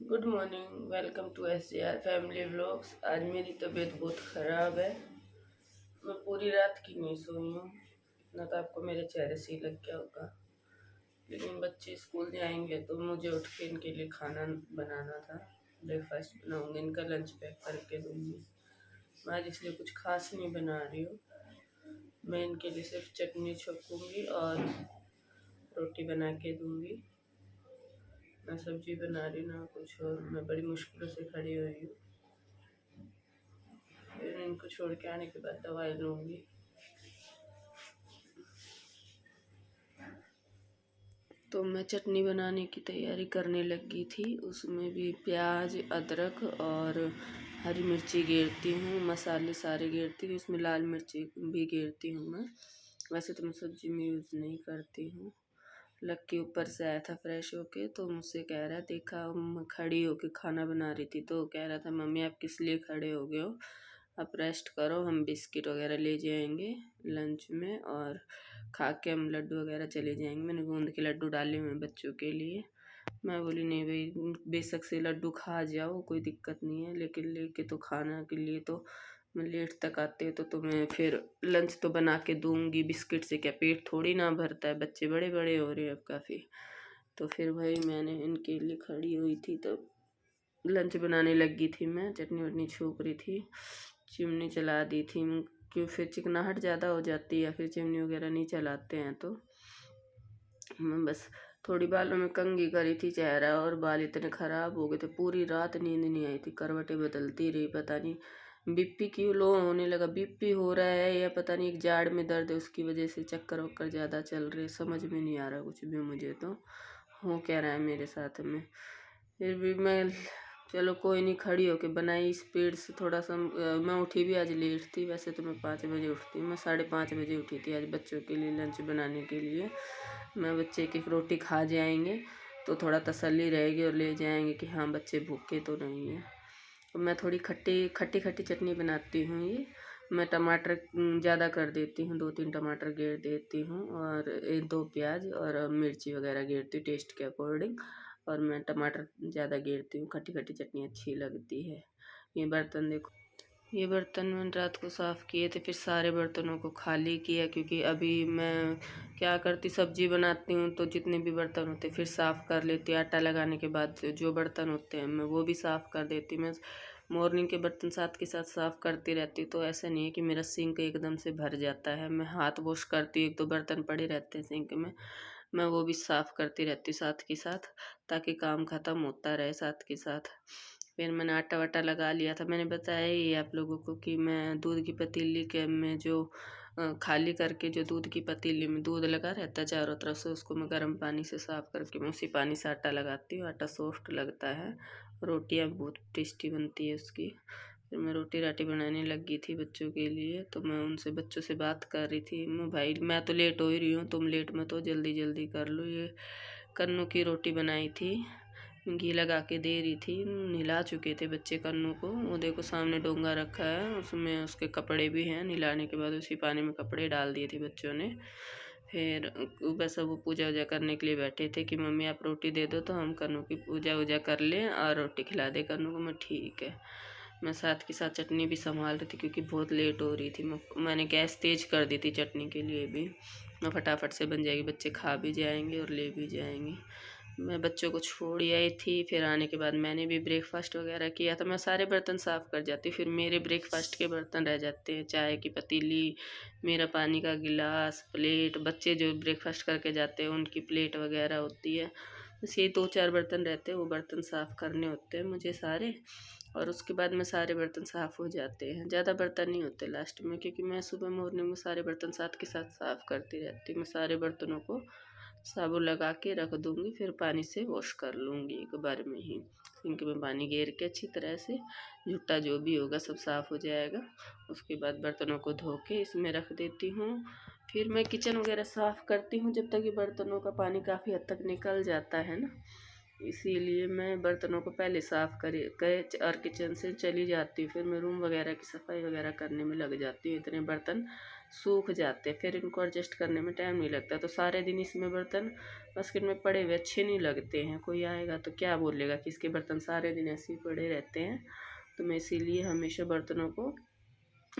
Good morning. Welcome to SJR family vlogs. आज मेरी तबीयत बहुत ख़राब है। मैं पूरी रात की नहीं सोई हूँ। इतना तो आपको मेरे चेहरे से ही लग गया होगा। लेकिन बच्चे स्कूल जाएंगे तो मुझे उठ के इनके लिए खाना बनाना था। ब्रेकफास्ट बनाऊँगी, इनका लंच पैक करके दूँगी। मैं आज इसलिए कुछ खास नहीं बना रही हूँ। मैं इनके लिए सिर्फ चटनी छकूँगी और रोटी बना के दूँगी। ना सब्जी बना रही ना कुछ, और मैं बड़ी मुश्किलों से खड़ी हुई हूँ। फिर इनको छोड़ के आने के बाद दवाई लूँगी। तो मैं चटनी बनाने की तैयारी करने लगी थी। उसमें भी प्याज, अदरक और हरी मिर्ची गेरती हूँ। मसाले सारे गेरती हूँ। इसमें लाल मिर्ची भी गेरती हूँ मैं। वैसे तो मैं सब्जी में यूज़ नहीं करती हूँ। लक्की ऊपर से आया था फ्रेश होके, तो मुझसे कह रहा, देखा मैं खड़ी होके खाना बना रही थी तो कह रहा था, मम्मी आप किस लिए खड़े हो गए हो, आप रेस्ट करो, हम बिस्किट वगैरह ले जाएंगे लंच में और खा के हम लड्डू वगैरह चले जाएंगे। मैंने गूंद के लड्डू डाले हुए हैं बच्चों के लिए। मैं बोली नहीं भाई, बेशक से लड्डू खा जाओ, कोई दिक्कत नहीं है, लेकिन लेके तो खाना के लिए तो मैं लेट तक आते हो तो तुम्हें फिर लंच तो बना के दूंगी। बिस्किट से क्या पेट थोड़ी ना भरता है, बच्चे बड़े बड़े हो रहे हैं अब काफ़ी। तो फिर भाई मैंने इनके लिए खड़ी हुई थी तो लंच बनाने लगी थी। मैं चटनी वटनी छोक रही थी, चिमनी चला दी थी। क्यों फिर चिकनाहट ज़्यादा हो जाती है, फिर चिमनी वगैरह नहीं चलाते हैं तो मैं बस थोड़ी बालों में कंघी करी थी चेहरा, और बाल इतने ख़राब हो गए थे, पूरी रात नींद नहीं आई थी, करवटें बदलती रही। पता नहीं बीपी क्यों लो होने लगा, बीपी हो रहा है या पता नहीं एक जाड़ में दर्द है उसकी वजह से चक्कर वक्कर ज़्यादा चल रहे, समझ में नहीं आ रहा कुछ भी मुझे तो हो क्या रहा है मेरे साथ में। फिर भी मैं चलो कोई नहीं, खड़ी होके बनाई स्पीड से थोड़ा सा। मैं उठी भी आज लेट थी, वैसे तो मैं 5 बजे उठती हूँ, मैं 5:30 बजे उठी थी आज बच्चों के लिए लंच बनाने के लिए। मैं बच्चे की रोटी खा जाएंगे तो थोड़ा तसल्ली रहेगी और ले जाएंगे कि हाँ बच्चे भूखे तो नहीं हैं। तो मैं थोड़ी खट्टी खट्टी खट्टी चटनी बनाती हूँ। ये मैं टमाटर ज़्यादा कर देती हूँ, 2-3 टमाटर गेर देती हूँ और 1-2 प्याज और मिर्ची वगैरह गेरती हूँ टेस्ट के अकॉर्डिंग। और मैं टमाटर ज़्यादा गेरती हूँ, खट्टी खट्टी चटनी अच्छी लगती है। ये बर्तन देखो, ये बर्तन मैंने रात को साफ़ किए थे, फिर सारे बर्तनों को खाली किया, क्योंकि अभी मैं क्या करती, सब्जी बनाती हूँ तो जितने भी बर्तन होते फिर साफ़ कर लेती। आटा लगाने के बाद जो बर्तन होते हैं मैं वो भी साफ़ कर देती। मैं मॉर्निंग के बर्तन साथ के साथ साफ़ करती रहती, तो ऐसा नहीं है कि मेरा सिंक एकदम से भर जाता है। मैं हाथ वॉश करती हूँ, 1-2 बर्तन पड़े रहते हैं सिंक में, मैं वो भी साफ़ करती रहती हूँ साथ के साथ, ताकि काम ख़त्म होता रहे साथ के साथ। फिर मैंने आटा वाटा लगा लिया था। मैंने बताया ही आप लोगों को कि मैं दूध की पतीली के में जो खाली करके जो दूध की पतीली में दूध लगा रहता है चारों तरफ से, उसको मैं गर्म पानी से साफ़ करके मैं उसी पानी से आटा लगाती हूँ। आटा सॉफ्ट लगता है, रोटियाँ बहुत टेस्टी बनती है उसकी। फिर मैं रोटी राटी बनाने लगी थी बच्चों के लिए, तो मैं उनसे बच्चों से बात कर रही थी। मैं भाई मैं तो लेट हो ही रही हूँ, तुम लेट मत हो, जल्दी जल्दी कर लो। ये कन्नू की रोटी बनाई थी, घी लगा के दे रही थी। नहला चुके थे बच्चे कन्नू को, वो देखो सामने डोंगा रखा है, उसमें उसके कपड़े भी हैं। नहलाने के बाद उसी पानी में कपड़े डाल दिए थे बच्चों ने। फिर बस वो पूजा वूजा करने के लिए बैठे थे कि मम्मी आप रोटी दे दो तो हम कन्नू की पूजा वूजा कर लें और रोटी खिला दे कन्नू को। मैं ठीक है। मैं साथ के साथ चटनी भी संभाल रही थी क्योंकि बहुत लेट हो रही थी। मैंने गैस तेज कर दी थी चटनी के लिए भी, मैं फटाफट से बन जाएगी, बच्चे खा भी जाएंगे और ले भी जाएंगे। मैं बच्चों को छोड़ आई थी, फिर आने के बाद मैंने भी ब्रेकफास्ट वगैरह किया था। मैं सारे बर्तन साफ़ कर जाती, फिर मेरे ब्रेकफास्ट के बर्तन रह जाते हैं, चाय की पतीली, मेरा पानी का गिलास, प्लेट, बच्चे जो ब्रेकफास्ट करके जाते हैं उनकी प्लेट वगैरह होती है। बस ये 2-4 बर्तन रहते हैं, वो बर्तन साफ़ करने होते हैं मुझे सारे, और उसके बाद में सारे बर्तन साफ़ हो जाते हैं। ज़्यादा बर्तन नहीं होते लास्ट में, क्योंकि मैं सुबह मॉर्निंग में सारे बर्तन साथ के साथ साफ़ करती रहती हूँ। मैं सारे बर्तनों को साबुन लगा के रख दूँगी, फिर पानी से वॉश कर लूँगी एक बार में ही। सिंक में पानी गेर के अच्छी तरह से जुट्टा जो भी होगा सब साफ़ हो जाएगा। उसके बाद बर्तनों को धो के इसमें रख देती हूँ। फिर मैं किचन वगैरह साफ़ करती हूँ जब तक ये बर्तनों का पानी काफ़ी हद तक निकल जाता है ना, इसीलिए मैं बर्तनों को पहले साफ़ कर और किचन से चली जाती हूँ। फिर मैं रूम वगैरह की सफाई वगैरह करने में लग जाती हूँ, इतने बर्तन सूख जाते हैं, फिर इनको एडजस्ट करने में टाइम नहीं लगता। तो सारे दिन इसमें बर्तन बास्केट में पड़े हुए अच्छे नहीं लगते हैं, कोई आएगा तो क्या बोलेगा कि इसके बर्तन सारे दिन ऐसे ही पड़े रहते हैं। तो मैं इसीलिए हमेशा बर्तनों को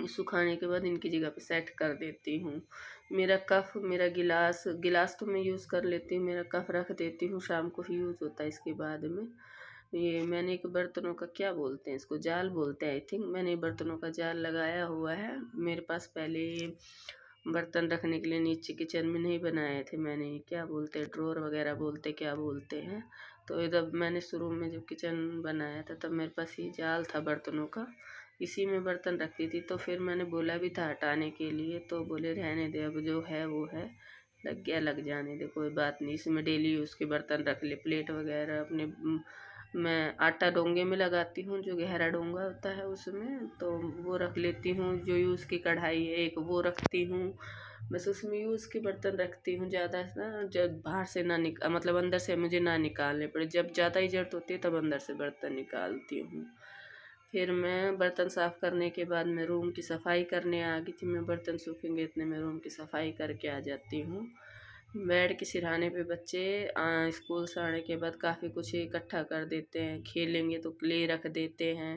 सुखाने के बाद इनकी जगह पे सेट कर देती हूँ। मेरा कप, मेरा गिलास, गिलास तो मैं यूज़ कर लेती हूँ, मेरा कप रख देती हूँ, शाम को ही यूज़ होता है इसके बाद में। ये मैंने एक बर्तनों का क्या बोलते हैं इसको, जाल बोलते हैं आई थिंक, मैंने बर्तनों का जाल लगाया हुआ है। मेरे पास पहले बर्तन रखने के लिए नीचे किचन में नहीं बनाए थे मैंने, क्या बोलते हैं, ड्रॉर वगैरह बोलते क्या बोलते हैं। तो जब मैंने शुरू में जब किचन बनाया था तब मेरे पास ये जाल था बर्तनों का, इसी में बर्तन रखती थी। तो फिर मैंने बोला भी था हटाने के लिए, तो बोले रहने दे, अब जो है वो है, लग गया लग जाने दे, कोई बात नहीं, इसमें डेली यूज़ के बर्तन रख ले, प्लेट वगैरह अपने। मैं आटा डोंगे में लगाती हूँ, जो गहरा डोंगा होता है उसमें, तो वो रख लेती हूँ। जो यूज़ की कढ़ाई है एक, वो रखती हूँ। बस उसमें यूज़ के बर्तन रखती हूँ ज़्यादा ना, जब बाहर से ना मतलब अंदर से मुझे ना निकालने पड़े। जब ज़्यादा ही ज़रूरत होती है तब अंदर से बर्तन निकालती हूँ। फिर मैं बर्तन साफ़ करने के बाद मैं रूम की सफाई करने आ गई थी। मैं बर्तन सूखेंगे इतने में रूम की सफाई करके आ जाती हूँ। बेड के सिरहाने पे बच्चे स्कूल से आने के बाद काफ़ी कुछ इकट्ठा कर देते हैं, खेलेंगे तो क्ले रख देते हैं,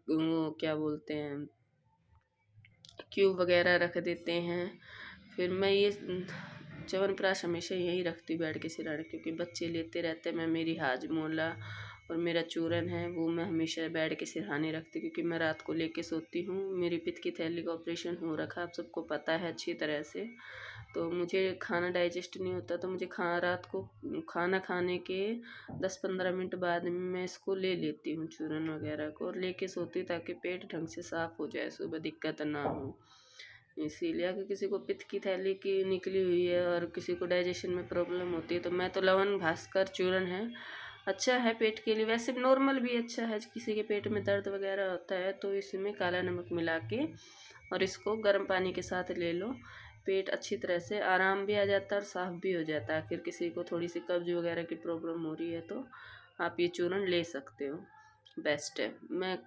वो क्या बोलते हैं, क्यूब वगैरह रख देते हैं। फिर मैं ये च्यवनप्राश हमेशा यही रखती हूँ बेड के सिरहाने, क्योंकि बच्चे लेते रहते हैं। मैं मेरी हाजमोला और मेरा चूरन है वो मैं हमेशा बेड के सिरहाने रखती हूँ, क्योंकि मैं रात को लेके सोती हूँ। मेरी पित्त की थैली का ऑपरेशन हो रखा, आप सबको पता है अच्छी तरह से। तो मुझे खाना डाइजेस्ट नहीं होता, तो मुझे रात को खाना खाने के 10-15 मिनट बाद में मैं इसको ले लेती हूँ चूरन वगैरह को, और लेके सोती, ताकि पेट ढंग से साफ़ हो जाए, सुबह दिक्कत ना हो। इसीलिए अगर किसी को पित्त की थैली की निकली हुई है और किसी को डाइजेशन में प्रॉब्लम होती है, तो मैं तो लवन भास्कर चूरन है, अच्छा है पेट के लिए, वैसे नॉर्मल भी अच्छा है। किसी के पेट में दर्द वगैरह होता है तो इसमें काला नमक मिला के और इसको गर्म पानी के साथ ले लो, पेट अच्छी तरह से आराम भी आ जाता है और साफ़ भी हो जाता है। फिर किसी को थोड़ी सी कब्ज वगैरह की प्रॉब्लम हो रही है तो आप ये चूरन ले सकते हो, बेस्ट है। मैं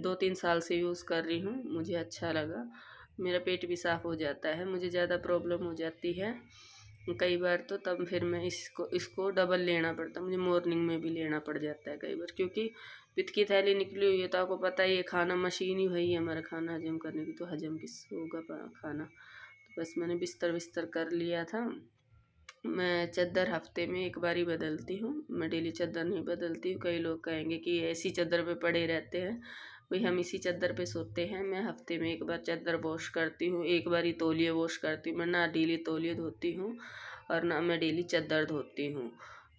2-3 साल से यूज़ कर रही हूँ, मुझे अच्छा लगा, मेरा पेट भी साफ़ हो जाता है। मुझे ज़्यादा प्रॉब्लम हो जाती है कई बार, तो तब फिर मैं इसको डबल लेना पड़ता है मुझे, मॉर्निंग में भी लेना पड़ जाता है कई बार, क्योंकि पित्त की थैली निकली हुई है तो आपको पता ही है, खाना मशीन ही वही है हमारा खाना हजम करने की, तो हजम किस होगा खाना। तो बस मैंने बिस्तर कर लिया था। मैं चादर हफ्ते में एक बार ही बदलती हूँ, मैं डेली चादर नहीं बदलती हूँ। कई लोग कहेंगे कि ऐसी चादर पे पड़े रहते हैं, भाई हम इसी चादर पे सोते हैं। मैं हफ्ते में एक बार चादर वॉश करती हूँ, एक बार ही तौलिए वॉश करती हूँ। मैं ना डेली तौलिए धोती हूँ और ना मैं डेली चादर धोती हूँ।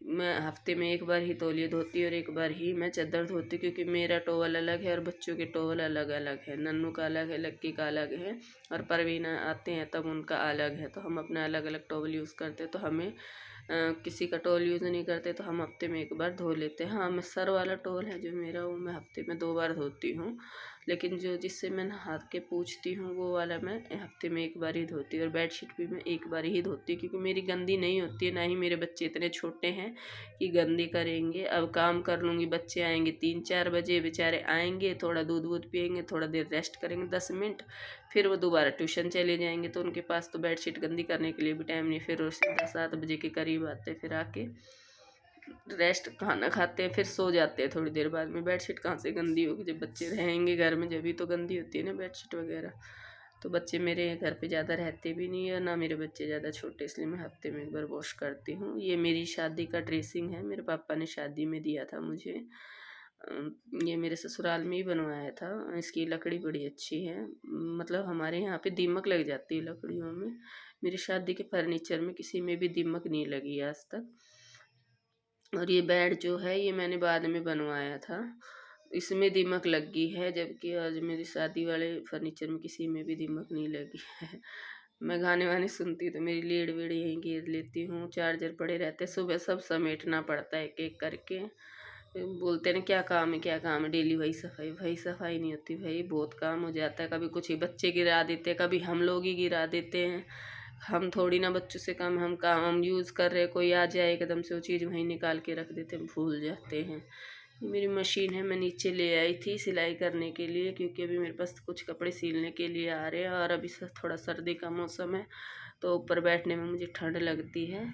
मैं हफ्ते में एक बार ही तौलिए धोती हूँ और एक बार ही मैं चादर धोती हूँ, क्योंकि मेरा टॉवल अलग है और बच्चों के टॉवल अलग अलग है। नन्नू का अलग है, लक्की का अलग है, और परवीना आते हैं तब उनका अलग है। तो हम अपना अलग अलग टॉवल यूज़ करते हैं, तो हमें किसी का टॉवल यूज़ नहीं करते, तो हम हफ्ते में एक बार धो लेते हैं। हाँ, मैं सर वाला टॉवल है जो मेरा, वो मैं हफ्ते में 2 बार धोती हूँ, लेकिन जो जिससे मैं नहा के पूछती हूँ वो वाला मैं हफ्ते में एक बार ही धोती हूँ। और बेडशीट भी मैं एक बार ही धोती हूँ, क्योंकि मेरी गंदी नहीं होती है, ना ही मेरे बच्चे इतने छोटे हैं कि गंदी करेंगे। अब काम कर लूँगी, बच्चे आएंगे 3-4 बजे, बेचारे आएंगे, थोड़ा दूध वूध पियेंगे, थोड़ा देर रेस्ट करेंगे 10 मिनट, फिर वो दोबारा ट्यूशन चले जाएंगे, तो उनके पास तो बेडशीट गंदी करने के लिए भी टाइम नहीं। फिर वो सीधा 7 बजे के करीब आते, फिर आके रेस्ट, खाना खाते हैं, फिर सो जाते हैं थोड़ी देर बाद में। बेडशीट कहाँ से गंदी होगी, जब बच्चे रहेंगे घर में जब भी तो गंदी होती है ना बेडशीट वगैरह। तो बच्चे मेरे घर पे ज़्यादा रहते भी नहीं है, ना मेरे बच्चे ज़्यादा छोटे, इसलिए मैं हफ्ते में एक बार वॉश करती हूँ। ये मेरी शादी का ड्रेसिंग है, मेरे पापा ने शादी में दिया था मुझे। ये मेरे ससुराल में ही बनवाया था। इसकी लकड़ी बड़ी अच्छी है, मतलब हमारे यहाँ पे दीमक लग जाती है लकड़ियों में, मेरी शादी के फर्नीचर में किसी में भी दीमक नहीं लगी आज तक। और ये बेड जो है ये मैंने बाद में बनवाया था, इसमें दीमक लग गई है, जबकि आज मेरी शादी वाले फर्नीचर में किसी में भी दीमक नहीं लगी है। मैं गाने वाने सुनती हूँ तो मेरी लीड वीड यहीं घेर लेती हूँ, चार्जर पड़े रहते, सुबह सब समेटना पड़ता है एक एक करके। बोलते हैं ना क्या काम है क्या काम है, डेली वही सफाई, वही सफाई नहीं होती भाई, बहुत काम हो जाता है। कभी कुछ ही बच्चे गिरा देते हैं, कभी हम लोग ही गिरा देते हैं, हम थोड़ी ना बच्चों से काम, हम काम हम यूज़ कर रहे हैं, कोई आ जाए एकदम से वो चीज़ वहीं निकाल के रख देते हैं, भूल जाते हैं। ये मेरी मशीन है, मैं नीचे ले आई थी सिलाई करने के लिए, क्योंकि अभी मेरे पास कुछ कपड़े सिलने के लिए आ रहे हैं और अभी थोड़ा सर्दी का मौसम है तो ऊपर बैठने में मुझे ठंड लगती है।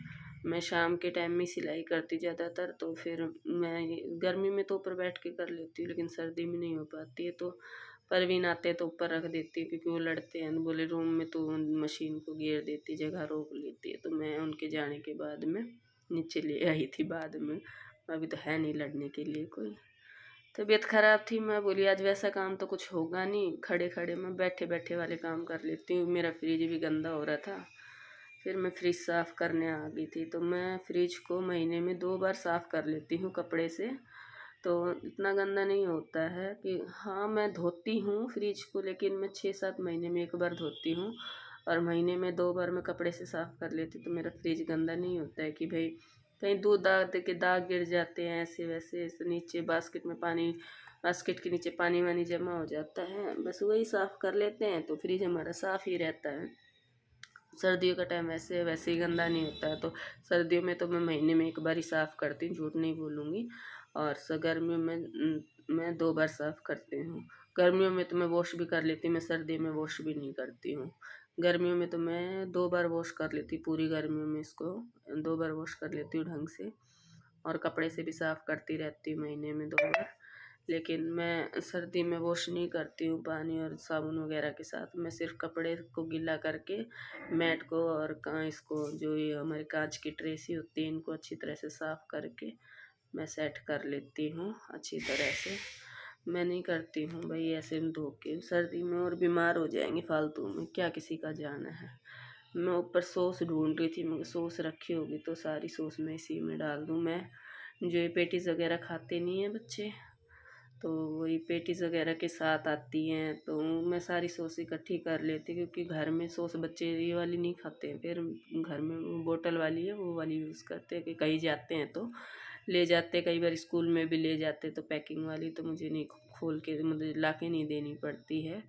मैं शाम के टाइम में सिलाई करती ज़्यादातर, तो फिर मैं गर्मी में तो ऊपर बैठ के कर लेती हूँ, लेकिन सर्दी में नहीं हो पाती है। तो परवीन आते हैं तो ऊपर रख देती हूँ, क्योंकि वो लड़ते हैं, बोले रूम में तो मशीन को घेर देती, जगह रोक लेती है। तो मैं उनके जाने के बाद में नीचे ले आई थी बाद में, अभी तो है नहीं लड़ने के लिए कोई। तबीयत ख़राब थी, मैं बोली आज वैसा काम तो कुछ होगा नहीं, खड़े खड़े मैं बैठे बैठे वाले काम कर लेती हूँ। मेरा फ्रिज भी गंदा हो रहा था, फिर मैं फ्रिज साफ़ करने आ गई थी। तो मैं फ्रिज को महीने में 2 बार साफ़ कर लेती हूँ कपड़े से, तो इतना गंदा नहीं होता है। कि हाँ, मैं धोती हूँ फ्रिज को, लेकिन मैं 6-7 महीने में 1 बार धोती हूँ, और महीने में 2 बार मैं कपड़े से साफ़ कर लेती हूँ। तो मेरा फ्रिज गंदा नहीं होता है कि भाई कहीं दूध दाग के दाग गिर जाते हैं ऐसे वैसे, ऐसे नीचे बास्केट में पानी, बास्केट के नीचे पानी वानी जमा हो जाता है, बस वही साफ़ कर लेते हैं तो फ्रिज हमारा साफ़ ही रहता है। सर्दियों का टाइम वैसे वैसे ही गंदा नहीं होता है, तो सर्दियों में तो मैं महीने में 1 बार ही साफ़ करती हूँ, झूठ नहीं बोलूँगी। और गर्मियों में मैं 2 बार साफ़ करती हूँ। गर्मियों में तो मैं वॉश भी कर लेती हूँ, मैं सर्दी में वॉश भी नहीं करती हूँ। गर्मियों में तो मैं 2 बार वॉश कर लेती हूँ, पूरी गर्मियों में इसको 2 बार वॉश कर लेती हूँ ढंग से। और कपड़े से भी साफ़ करती रहती हूँ महीने में 2 बार। लेकिन मैं सर्दी में वॉश नहीं करती हूँ पानी और साबुन वगैरह के साथ, मैं सिर्फ कपड़े को गीला करके मैट को और इसको जो ये हमारी कांच की ट्रेसी होती है इनको अच्छी तरह से साफ़ करके मैं सेट कर लेती हूँ अच्छी तरह से। मैं नहीं करती हूँ भाई ऐसे में धो के, सर्दी में और बीमार हो जाएंगे फालतू में, क्या किसी का जाना है। मैं ऊपर सॉस ढूंढ रही थी, मगर सॉस रखी होगी तो सारी सॉस मैं इसी में डाल दूँ। मैं जो ये पेटीज़ वगैरह खाते नहीं हैं बच्चे, तो वही पेटीज़ वगैरह के साथ आती हैं, तो मैं सारी सॉस इकट्ठी कर लेती हूँ, क्योंकि घर में सॉस बच्चे ये वाली नहीं खाते हैं, फिर घर में वो बोतल वाली है वो वाली यूज़ करते हैं, कि कहीं जाते हैं तो ले जाते, कई बार स्कूल में भी ले जाते तो पैकिंग वाली, तो मुझे नहीं खोल के मुझे ला के नहीं देनी पड़ती है।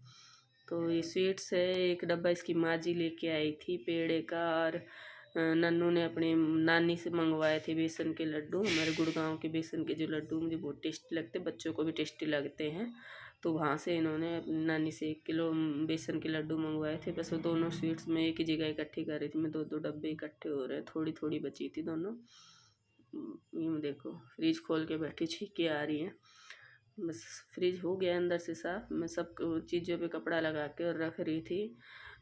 तो ये स्वीट्स है, एक डब्बा इसकी माँ जी लेके आई थी पेड़े का, और नन्नू ने अपनी नानी से मंगवाए थे बेसन के लड्डू। हमारे गुड़गांव के बेसन के जो लड्डू मुझे बहुत टेस्टी लगते, बच्चों को भी टेस्टी लगते हैं, तो वहाँ से इन्होंने अपनी नानी से 1 किलो बेसन के लड्डू मंगवाए थे। बस वो दोनों स्वीट्स में एक ही जगह इकट्ठी कर रही थी मैं, 2-2 डब्बे इकट्ठे हो रहे हैं, थोड़ी थोड़ी बची थी दोनों। यूँ देखो फ्रिज खोल के बैठी, छींके आ रही हैं। बस फ्रिज हो गया अंदर से साफ़, मैं सब चीज़ों पे कपड़ा लगा के और रख रही थी।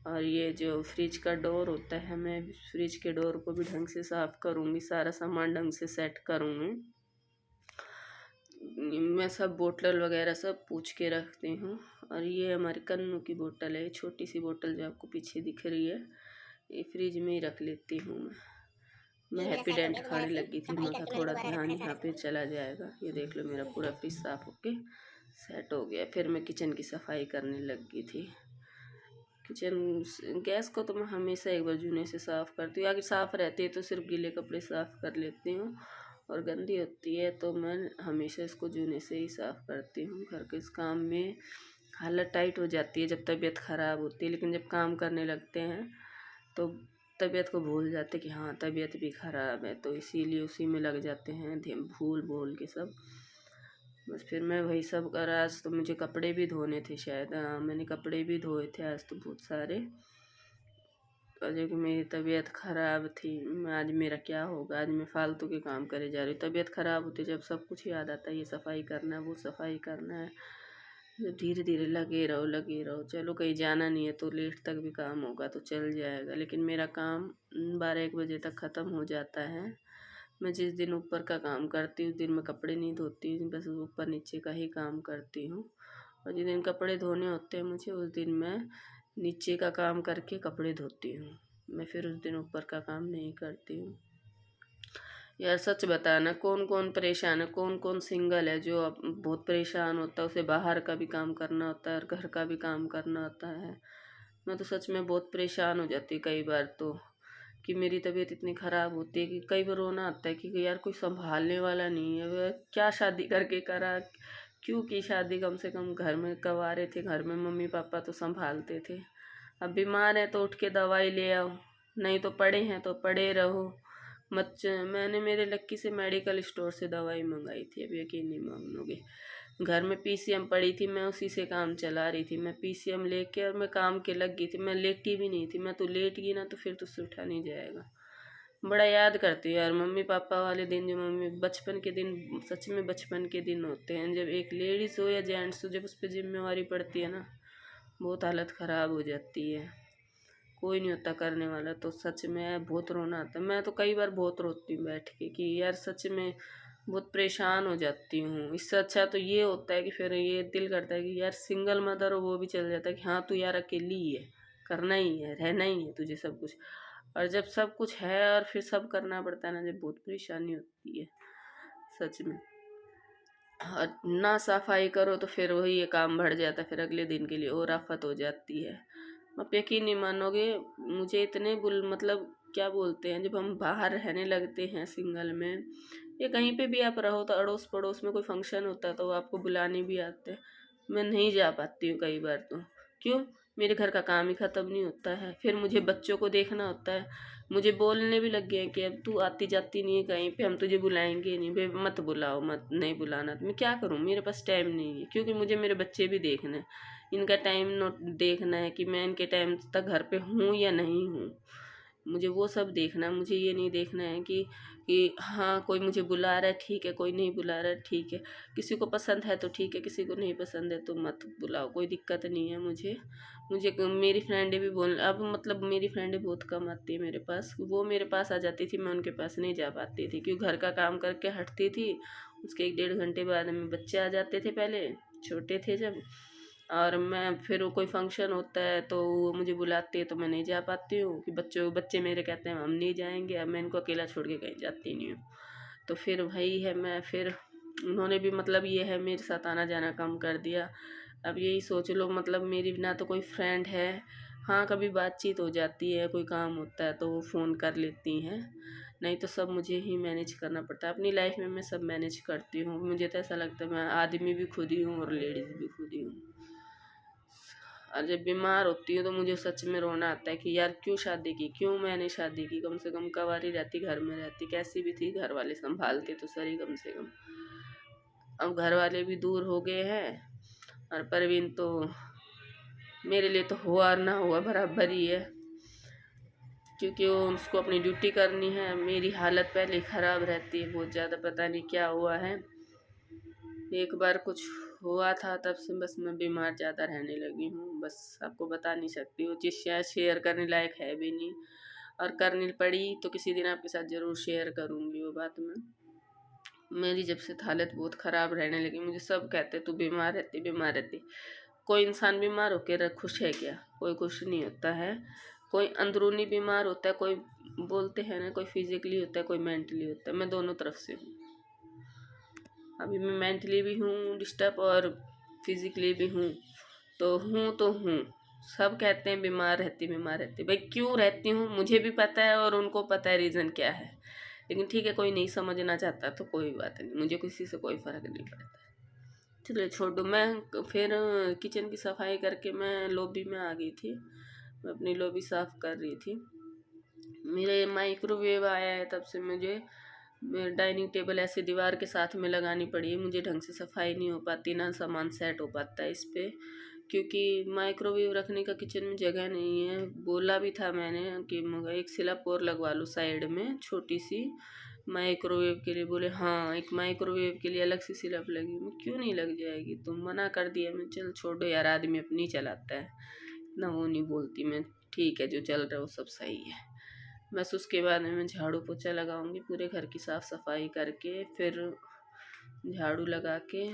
और ये जो फ्रिज का डोर होता है, मैं फ्रिज के डोर को भी ढंग से साफ़ करूँगी, सारा सामान ढंग से सेट करूँगी। मैं सब बोतल वगैरह सब पूछ के रखती हूँ। और ये हमारी कन्नू की बोतल है, छोटी सी बोतल जो आपको पीछे दिख रही है, ये फ्रिज में ही रख लेती हूँ मैं हैप्पीडेंट खाने लगी थी, मैं कहा थोड़ा ध्यान यहाँ पे चला जाएगा। ये देख लो मेरा पूरा फ्रिज साफ़ होके सेट हो गया। फिर मैं किचन की सफाई करने लगी थी। किचन गैस को तो मैं हमेशा एक बार जूने से साफ़ करती हूँ, अगर साफ़ रहती है तो सिर्फ गीले कपड़े साफ़ कर लेती हूँ, और गंदी होती है तो मैं हमेशा इसको जूने से ही साफ़ करती हूँ। घर के इस काम में हालत टाइट हो जाती है जब तबीयत ख़राब होती है, लेकिन जब काम करने लगते हैं तो तबीयत को भूल जाते कि हाँ तबीयत भी ख़राब है, तो इसीलिए उसी में लग जाते हैं भूल भूल के सब। बस फिर मैं वही सब कर, आज तो मुझे कपड़े भी धोने थे शायद, हाँ मैंने कपड़े भी धोए थे आज तो बहुत सारे। और जो कि मेरी तबीयत ख़राब थी, मैं आज मेरा क्या होगा, आज मैं फालतू के काम करे जा रही हूँ। तबीयत ख़राब होती जब सब कुछ याद आता है, ये सफाई करना है वो सफाई करना है, जब धीरे धीरे लगे रहो लगे रहो। चलो कहीं जाना नहीं है तो लेट तक भी काम होगा तो चल जाएगा, लेकिन मेरा काम 12-1 बजे तक ख़त्म हो जाता है। मैं जिस दिन ऊपर का काम करती हूँ उस दिन मैं कपड़े नहीं धोती, बस ऊपर नीचे का ही काम करती हूँ। और जिस दिन कपड़े धोने होते हैं मुझे, उस दिन मैं नीचे का काम करके कपड़े धोती हूँ, मैं फिर उस दिन ऊपर का काम नहीं करती हूँ। यार सच बताना कौन कौन परेशान है, कौन कौन सिंगल है जो अब बहुत परेशान होता है, उसे बाहर का भी काम करना होता है और घर का भी काम करना होता है। मैं तो सच में बहुत परेशान हो जाती कई बार तो, कि मेरी तबीयत इतनी ख़राब होती है कि कई बार रोना आता है कि यार कोई संभालने वाला नहीं है, वह क्या शादी करके करा, क्यों की शादी, कम से कम घर में कवारे थे, घर में मम्मी पापा तो संभालते थे। अब बीमार है तो उठ के दवाई ले आओ, नहीं तो पड़े हैं तो पड़े रहो, मैंने मेरे लक्की से मेडिकल स्टोर से दवाई मंगाई थी, अब यकीन नहीं मानोगे। घर में पीसीएम पड़ी थी, मैं उसी से काम चला रही थी। मैं पीसीएम लेके और मैं काम के लग गई थी, मैं लेटी भी नहीं थी। मैं तो लेट गई ना तो फिर तुझसे उठा नहीं जाएगा। बड़ा याद करती है यार मम्मी पापा वाले दिन, जो मम्मी बचपन के दिन सच में बचपन के दिन होते हैं। जब एक लेडीज़ हो या जेंट्स हो, जब उस पर जिम्मेवारी पड़ती है ना, बहुत हालत ख़राब हो जाती है। कोई नहीं होता करने वाला, तो सच में बहुत रोना आता है। मैं तो कई बार बहुत रोती हूँ बैठ के कि यार सच में बहुत परेशान हो जाती हूँ। इससे अच्छा तो ये होता है कि फिर ये दिल करता है कि यार सिंगल मदर हो वो भी चल जाता है कि हाँ तू यार अकेली ही है, करना ही है, रहना ही है तुझे सब कुछ। और जब सब कुछ है और फिर सब करना पड़ता है ना, जब बहुत परेशानी होती है सच में। और ना सफाई करो तो फिर वही ये काम बढ़ जाता है, फिर अगले दिन के लिए और आफत हो जाती है। आप यकीन नहीं मानोगे, मुझे इतने मतलब क्या बोलते हैं, जब हम बाहर रहने लगते हैं सिंगल में या कहीं पे भी आप रहो तो अड़ोस पड़ोस में कोई फंक्शन होता है तो वो आपको बुलाने भी आते हैं। मैं नहीं जा पाती हूँ कई बार तो। क्यों? मेरे घर का काम ही ख़त्म नहीं होता है, फिर मुझे बच्चों को देखना होता है। मुझे बोलने भी लग गए हैं कि अब तू आती जाती नहीं है कहीं पे, हम तुझे बुलाएंगे नहीं बे, मत बुलाओ, मत नहीं बुलाना। तो मैं क्या करूँ, मेरे पास टाइम नहीं है, क्योंकि मुझे मेरे बच्चे भी देखने हैं। इनका टाइम नोट देखना है कि मैं इनके टाइम तक घर पे हूँ या नहीं हूँ। मुझे वो सब देखना है। मुझे ये नहीं देखना है कि हाँ कोई मुझे बुला रहा है ठीक है, कोई नहीं बुला रहा है ठीक है। किसी को पसंद है तो ठीक है, किसी को नहीं पसंद है तो मत बुलाओ, कोई दिक्कत नहीं है मुझे। मेरी फ्रेंडें भी बोल अब मतलब मेरी फ्रेंडें बहुत कम आती है मेरे पास। वो मेरे पास आ जाती थी, मैं उनके पास नहीं जा पाती थी क्योंकि घर का काम करके हटती थी। उसके 1-1.5 घंटे बाद में बच्चे आ जाते थे, पहले छोटे थे जब। और मैं फिर वो कोई फंक्शन होता है तो वो मुझे बुलाते हैं तो मैं नहीं जा पाती हूँ कि बच्चे मेरे कहते हैं हम नहीं जाएंगे। अब मैं इनको अकेला छोड़ के कहीं जाती नहीं हूँ। तो फिर वही है, मैं फिर उन्होंने भी मतलब ये है मेरे साथ आना जाना कम कर दिया। अब यही सोच लो, मतलब मेरी ना तो कोई फ्रेंड है। हाँ कभी बातचीत हो जाती है, कोई काम होता है तो वो फ़ोन कर लेती हैं, नहीं तो सब मुझे ही मैनेज करना पड़ता है। अपनी लाइफ में मैं सब मैनेज करती हूँ। मुझे तो ऐसा लगता है मैं आदमी भी खुद ही हूँ और लेडीज़ भी खुद ही हूँ। और जब बीमार होती हूँ तो मुझे सच में रोना आता है कि यार क्यों शादी की, क्यों मैंने शादी की। कम से कम कवारी रहती, घर में रहती, कैसी भी थी घर वाले संभालते तो सही कम से कम। अब घर वाले भी दूर हो गए हैं और परवीन तो मेरे लिए तो हुआ और ना हुआ बराबर ही है, क्योंकि वो उसको अपनी ड्यूटी करनी है। मेरी हालत पहले ख़राब रहती है बहुत ज़्यादा, पता नहीं क्या हुआ है। एक बार कुछ हुआ था तब से बस मैं बीमार ज़्यादा रहने लगी हूँ। बस आपको बता नहीं सकती, वो चीज़ शायद शेयर करने लायक है भी नहीं। और करनी पड़ी तो किसी दिन आपके साथ ज़रूर शेयर करूँगी वो बात मैं। मेरी जब से हालत बहुत ख़राब रहने लगी, मुझे सब कहते तू बीमार रहती बीमार रहती। कोई इंसान बीमार होकर खुश है क्या? कोई खुश नहीं होता है। कोई अंदरूनी बीमार होता है, कोई बोलते हैं ना, कोई फिजिकली होता है, कोई मेंटली होता है। मैं दोनों तरफ से हूँ। अभी मैं मेंटली भी हूँ डिस्टर्ब और फिजिकली भी हूँ। तो हूँ। सब कहते हैं बीमार रहती। भाई क्यों रहती हूँ मुझे भी पता है और उनको पता है रीज़न क्या है। लेकिन ठीक है, कोई नहीं समझना चाहता तो कोई बात नहीं, मुझे किसी से कोई फ़र्क नहीं पड़ता। चलिए छोड़ दो। मैं फिर किचन की सफाई करके मैं लॉबी में आ गई थी। मैं अपनी लॉबी साफ़ कर रही थी। मेरे माइक्रोवेव आया है तब से मुझे डाइनिंग टेबल ऐसे दीवार के साथ में लगानी पड़ी है। मुझे ढंग से सफाई नहीं हो पाती, ना सामान सेट हो पाता है इस पे, क्योंकि माइक्रोवेव रखने का किचन में जगह नहीं है। बोला भी था मैंने कि एक स्लैब और लगवा लो साइड में छोटी सी माइक्रोवेव के लिए। बोले हाँ एक माइक्रोवेव के लिए अलग से स्लैब लगी। मैं क्यों नहीं लग जाएगी, तुम मना कर दिया। मैं चल छोड़ो यार, आदमी अपनी चलाता है ना, वो नहीं बोलती मैं। ठीक है जो चल रहा है वो सब सही है। बस उसके बाद में मैं झाड़ू पोछा लगाऊंगी पूरे घर की साफ़ सफाई करके। फिर झाड़ू लगा के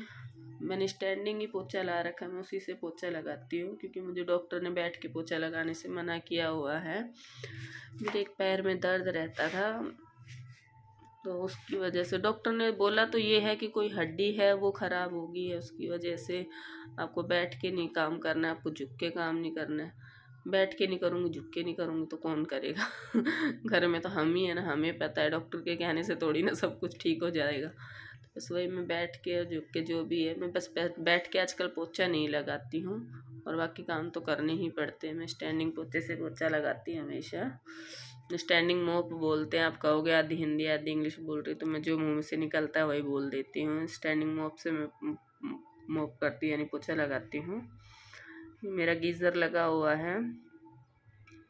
मैंने स्टैंडिंग ही पोछा ला रखा है, मैं उसी से पोछा लगाती हूँ क्योंकि मुझे डॉक्टर ने बैठ के पोछा लगाने से मना किया हुआ है। मेरे एक पैर में दर्द रहता था तो उसकी वजह से डॉक्टर ने बोला तो ये है कि कोई हड्डी है वो ख़राब हो गई है, उसकी वजह से आपको बैठ के नहीं काम करना है, आपको झुक के काम नहीं करना है। बैठ के नहीं करूँगी, झुक के नहीं करूँगी तो कौन करेगा घर में तो हम ही है ना, हमें पता है डॉक्टर के कहने से थोड़ी ना सब कुछ ठीक हो जाएगा। तो बस वही मैं बैठ के और झुक के जो भी है, मैं बस बैठ के आजकल पोछा नहीं लगाती हूँ और बाकी काम तो करने ही पड़ते हैं। मैं स्टैंडिंग पोछे से पोछा लगाती हूँ हमेशा। स्टैंडिंग मॉप बोलते हैं। आप कहोगे आधी हिंदी आधी इंग्लिश बोल रही, तो मैं जो मुंह में से निकलता है वही बोल देती हूँ। स्टैंडिंग मॉप से मैं मॉप करती यानी पोछा लगाती हूँ। मेरा गीज़र लगा हुआ है।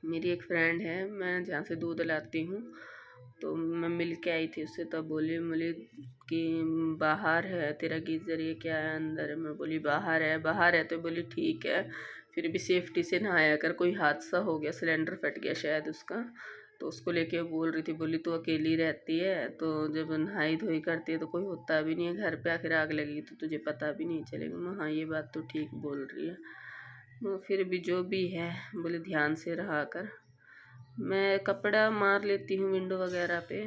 मेरी एक फ्रेंड है, मैं जहाँ से दूध लाती हूँ, तो मैं मिल के आई थी उससे, तब बोली कि बाहर है तेरा गीज़र, ये क्या है अंदर है? मैं बोली बाहर है। बाहर है तो बोली ठीक है, फिर भी सेफ्टी से नहाया कर, कोई हादसा हो गया, सिलेंडर फट गया शायद उसका। तो उसको लेके बोल रही थी, बोली तू अकेली रहती है तो जब नहाई धोई करती है तो कोई होता भी नहीं है, घर पे आखिर आग लगेगी तो तुझे पता भी नहीं चलेगा। मैं हाँ ये बात तो ठीक बोल रही है। वो फिर भी जो भी है बोले ध्यान से रहा कर। मैं कपड़ा मार लेती हूँ विंडो वगैरह पे,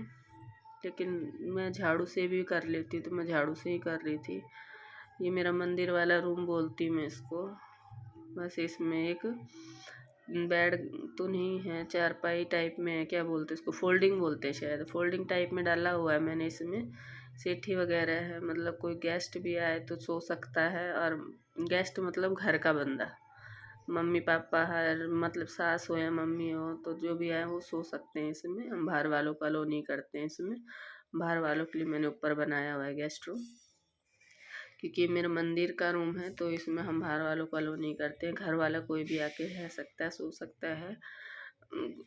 लेकिन मैं झाड़ू से भी कर लेती, तो मैं झाड़ू से ही कर रही थी। ये मेरा मंदिर वाला रूम बोलती मैं इसको। बस इसमें एक बेड तो नहीं है, चारपाई टाइप में है, क्या बोलते हैं इसको, फोल्डिंग बोलते हैं शायद, फोल्डिंग टाइप में डाला हुआ है मैंने इसमें। सेठी वगैरह है, मतलब कोई गेस्ट भी आए तो सो सकता है। और गेस्ट मतलब घर का बंदा, मम्मी पापा हर मतलब सास हो या मम्मी हो, तो जो भी आए वो सो सकते हैं इसमें। हम बाहर वालों को अलो नहीं करते हैं इसमें। बाहर वालों के लिए मैंने ऊपर बनाया हुआ है गेस्ट रूम, क्योंकि ये मेरा मंदिर का रूम है, तो इसमें हम बाहर वालों को अलो नहीं करते हैं। घर वाला कोई भी आके रह सकता है, सो सकता है,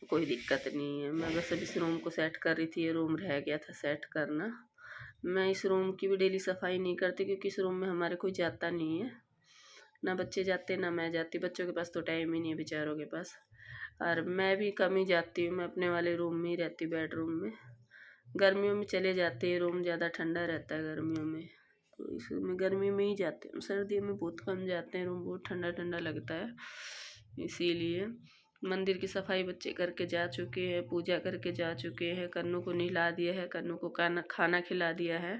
कोई दिक्कत नहीं है। मैं बस अब इस रूम को सेट कर रही थी, ये रूम रह गया था सेट करना। मैं इस रूम की भी डेली सफाई नहीं करती, क्योंकि इस रूम में हमारे कोई जाता नहीं है, ना बच्चे जाते ना मैं जाती। बच्चों के पास तो टाइम ही नहीं है बेचारों के पास, और मैं भी कम ही जाती हूँ। मैं अपने वाले रूम में ही रहती, बेडरूम में। गर्मियों में चले जाते हैं, रूम ज़्यादा ठंडा रहता है गर्मियों में, तो इसमें गर्मी में ही जाते हैं। सर्दियों में बहुत कम जाते हैं, रूम बहुत ठंडा ठंडा लगता है, इसीलिए। मंदिर की सफाई बच्चे करके जा चुके हैं, पूजा करके जा चुके हैं, कन्नू को नहला दिया है, कन्नू को खाना खिला दिया है,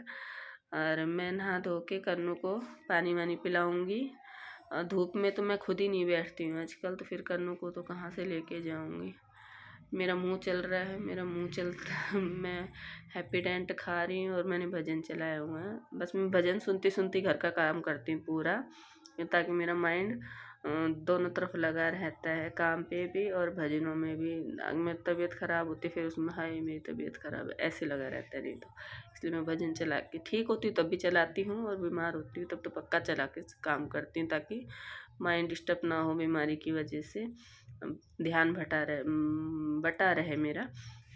और मैं नहा धो के कन्नू को पानी वानी पिलाऊंगी। धूप में तो मैं खुद ही नहीं बैठती हूँ आजकल, तो फिर कन्नू को तो कहाँ से लेके जाऊँगी। मेरा मुंह चल रहा है, मेरा मुंह चलता मैं हैप्पीडेंट खा रही हूँ और मैंने भजन चलाया हुआ है। बस मैं भजन सुनती सुनती घर का काम करती हूँ पूरा, ताकि मेरा माइंड दोनों तरफ लगा रहता है, काम पे भी और भजनों में भी। मेरी तबीयत ख़राब होती फिर उसमें हाय मेरी तबीयत ख़राब है ऐसे लगा रहता है, नहीं तो इसलिए मैं भजन चला के ठीक होती हूँ तब भी चलाती हूँ, और बीमार होती हूँ तब तो पक्का चला के काम करती हूँ, ताकि माइंड डिस्टर्ब ना हो बीमारी की वजह से, ध्यान बटा रहे मेरा।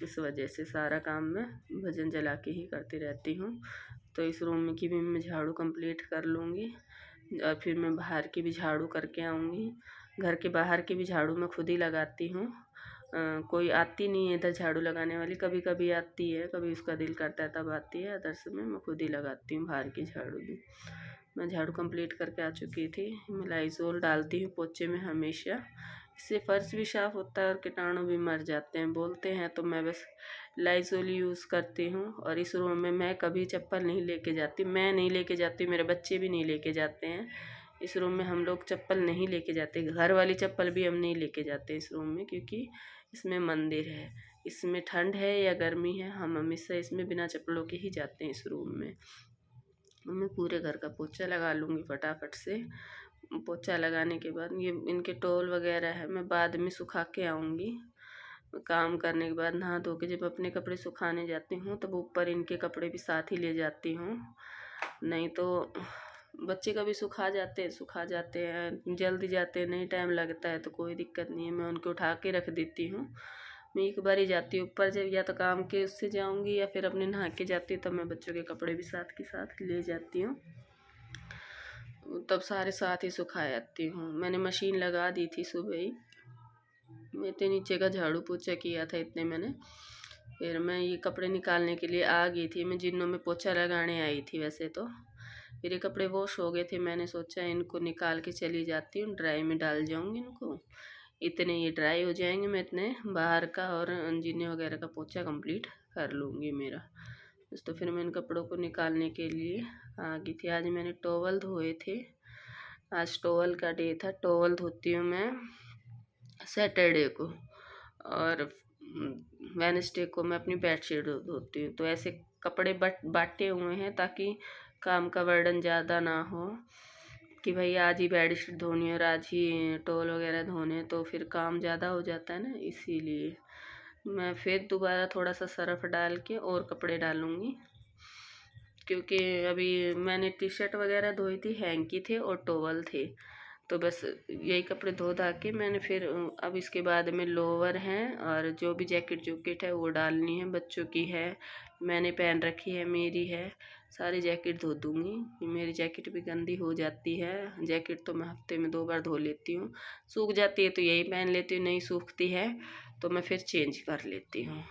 इस वजह से सारा काम मैं भजन चला के ही करती रहती हूँ। तो इस रूम की भी मैं झाड़ू कंप्लीट कर लूँगी, और फिर मैं बाहर की भी झाड़ू करके आऊँगी। घर के बाहर की भी झाड़ू मैं खुद ही लगाती हूँ। कोई आती नहीं है इधर झाड़ू लगाने वाली, कभी कभी आती है, कभी उसका दिल करता है तब आती है, अदर समय मैं खुद ही लगाती हूँ बाहर की झाड़ू भी। मैं झाड़ू कंप्लीट करके आ चुकी थी। मैं लाइज़ोल डालती हूँ पोछे में हमेशा, इससे फर्श भी साफ़ होता है और कीटाणु भी मर जाते हैं बोलते हैं, तो मैं बस लाइज़ोल यूज़ करती हूँ। और इस रूम में मैं कभी चप्पल नहीं लेके जाती, मैं नहीं लेके जाती, मेरे बच्चे भी नहीं लेके जाते हैं। इस रूम में हम लोग चप्पल नहीं लेके जाते, घर वाली चप्पल भी हम नहीं लेके जाते इस रूम में, क्योंकि इसमें मंदिर है। इसमें ठंड है या गर्मी है, हम हमेशा इसमें बिना चप्पलों के ही जाते हैं इस रूम में। मैं पूरे घर का पोछा लगा लूँगी फटाफट से। पोछा लगाने के बाद ये इनके टॉवल वगैरह है, मैं बाद में सुखा के आऊँगी। काम करने के बाद नहा धो के जब अपने कपड़े सुखाने जाती हूँ तब ऊपर इनके कपड़े भी साथ ही ले जाती हूँ, नहीं तो बच्चे का भी सुखा जाते हैं, जल्दी जाते हैं, नहीं टाइम लगता है तो कोई दिक्कत नहीं है, मैं उनको उठा के रख देती हूँ। मैं एक बार ही जाती हूँ ऊपर, जब या तो काम के उससे जाऊँगी या फिर अपने नहा के जाती हूँ, तब मैं बच्चों के कपड़े भी साथ के साथ ले जाती हूँ, तब सारे साथ ही सुखा जाती हूँ। मैंने मशीन लगा दी थी सुबह ही, मैं इतने नीचे का झाड़ू पोछा किया था इतने मैंने, फिर मैं ये कपड़े निकालने के लिए आ गई थी। मैं जिन्नों में पोछा लगाने आई थी वैसे तो, फिर ये कपड़े वॉश हो गए थे, मैंने सोचा इनको निकाल के चली जाती हूँ, ड्राई में डाल जाऊँगी इनको, इतने ये ड्राई हो जाएंगे, मैं इतने बाहर का और जीने वगैरह का पोछा कंप्लीट कर लूँगी मेरा। तो फिर मैं इन कपड़ों को निकालने के लिए आ गई थी। आज मैंने टॉवल धोए थे, आज टॉवल का डे था। टॉवल धोती हूँ मैं सैटरडे को, और वेडनेसडे को मैं अपनी बेडशीट धोती हूँ। तो ऐसे कपड़े बांटे हुए हैं ताकि काम का बर्डन ज़्यादा ना हो, कि भाई आज ही बेडशीट धोनी है और आज ही टॉवल वगैरह धोने, तो फिर काम ज़्यादा हो जाता है ना, इसीलिए। मैं फिर दोबारा थोड़ा सा सर्फ डाल के और कपड़े डालूँगी, क्योंकि अभी मैंने टी शर्ट वगैरह धोई थी, हैंकी थे और टॉवल थे, तो बस यही कपड़े धो धा के मैंने फिर अब इसके बाद में लोअर हैं और जो भी जैकेट जुकेट है वो डालनी है, बच्चों की है, मैंने पहन रखी है, मेरी है, सारी जैकेट धो दूँगी। मेरी जैकेट भी गंदी हो जाती है, जैकेट तो मैं हफ्ते में 2 बार धो लेती हूँ, सूख जाती है तो यही पहन लेती हूँ, नहीं सूखती है तो मैं फिर चेंज कर लेती हूँ।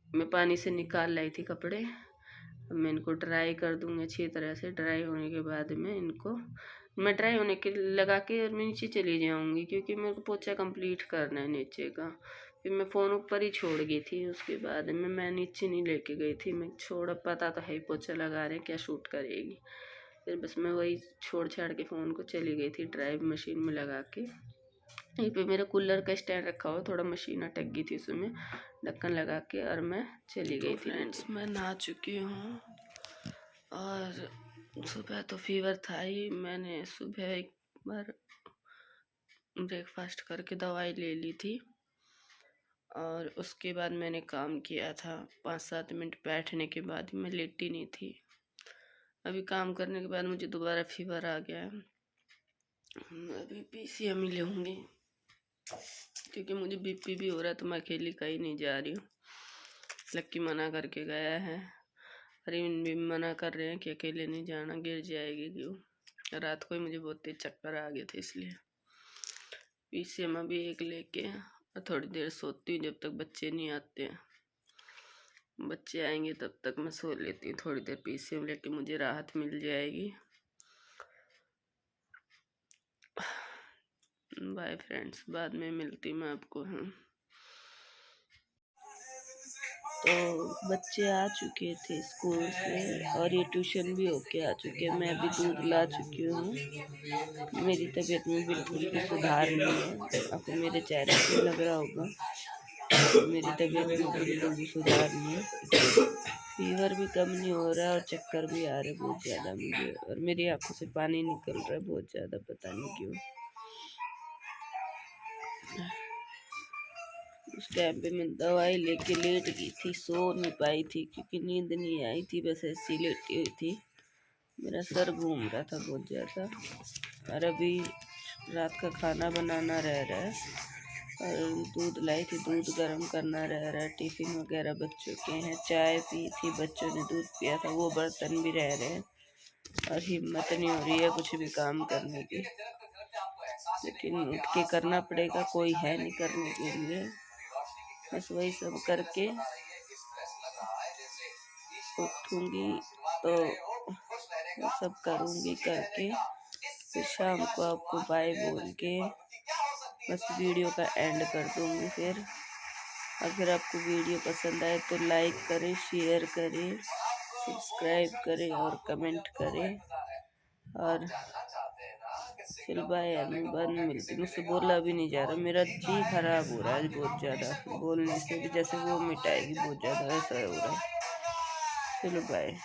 मैं पानी से निकाल लाई थी कपड़े, अब मैं इनको ड्राई कर दूँगी अच्छी तरह से। ड्राई होने के बाद में इनको मैं ड्राई होने के लगा के और मैं नीचे चली जाऊँगी, क्योंकि मेरे को पोछा कंप्लीट करना है नीचे का। फिर मैं फ़ोन ऊपर ही छोड़ गई थी, उसके बाद में मैं नीचे नहीं लेके गई थी, मैं छोड़ पता तो है पोछा लगा रहे क्या शूट करेगी, फिर बस मैं वही छोड़ छाड़ के फ़ोन को चली गई थी ड्राई मशीन में लगा के। यहीं पे मेरा कूलर का स्टैंड रखा हुआ, थोड़ा मशीन अटक गई थी उसमें, ढक्कन लगा के और मैं चली गई थी। फ्रेंड्स मैं नहा चुकी हूँ और सुबह तो फीवर था ही, मैंने सुबह एक बार ब्रेकफास्ट करके दवाई ले ली थी और उसके बाद मैंने काम किया था। 5-7 मिनट बैठने के बाद मैं लेटी नहीं थी। अभी काम करने के बाद मुझे दोबारा फीवर आ गया है। अभी PCM ही लूँगी, क्योंकि मुझे BP भी हो रहा है, तो मैं अकेली कहीं नहीं जा रही हूँ। लक्की मना करके गया है, अरविंद भी मना कर रहे हैं कि अकेले नहीं जाना, गिर जाएगी क्यों। रात को ही मुझे बहुत तेज चक्कर आ गए थे, इसलिए PCM अभी एक लेके और थोड़ी देर सोती हूँ जब तक बच्चे नहीं आते हैं। बच्चे आएंगे तब तक मैं सो लेती हूँ थोड़ी देर, PCM लेके मुझे राहत मिल जाएगी। बाय फ्रेंड्स, बाद में मिलती हूँ मैं आपको। हाँ, तो बच्चे आ चुके थे स्कूल से और ये ट्यूशन भी होके आ चुके हैं। मैं अभी दूध ला चुकी हूँ। मेरी तबीयत में बिल्कुल भी सुधार नहीं है, आपको मेरे चेहरे पे लग रहा होगा मेरी तबीयत में बिल्कुल भी सुधार नहीं है। फीवर भी कम नहीं हो रहा है और चक्कर भी आ रहे बहुत ज़्यादा मुझे, और मेरी आंखों से पानी निकल रहा है बहुत ज़्यादा, पता नहीं क्यों। उस टाइम पे मैं दवाई लेके लेट गई थी, सो नहीं पाई थी क्योंकि नींद नहीं आई थी, बस ऐसी लेटी हुई थी। मेरा सर घूम रहा था बहुत ज़्यादा। और अभी रात का खाना बनाना रह रहा है और दूध लाई थी, दूध गर्म करना रह रहा है। टिफ़िन वगैरह बच्चों के हैं, चाय पी थी, बच्चों ने दूध पिया था, वो बर्तन भी रह रहे हैं और हिम्मत नहीं हो रही है कुछ भी काम करने की, लेकिन उठ के करना पड़ेगा, कोई है नहीं करने के लिए। बस वही सब करके उठूँगी तो सब करूँगी, करके फिर शाम को आपको बाय बोल के बस वीडियो का एंड कर दूँगी। फिर अगर आपको वीडियो पसंद आए तो लाइक करें, शेयर करें, सब्सक्राइब करें और कमेंट करें। और फिर बाय, बाद में मिलती। मुझसे बोला भी नहीं जा रहा, मेरा जी खराब हो रहा है बहुत ज़्यादा, बोलने से भी जैसे वो मिटाएगी बहुत ज़्यादा, ऐसा हो रहा है। चलो बाय।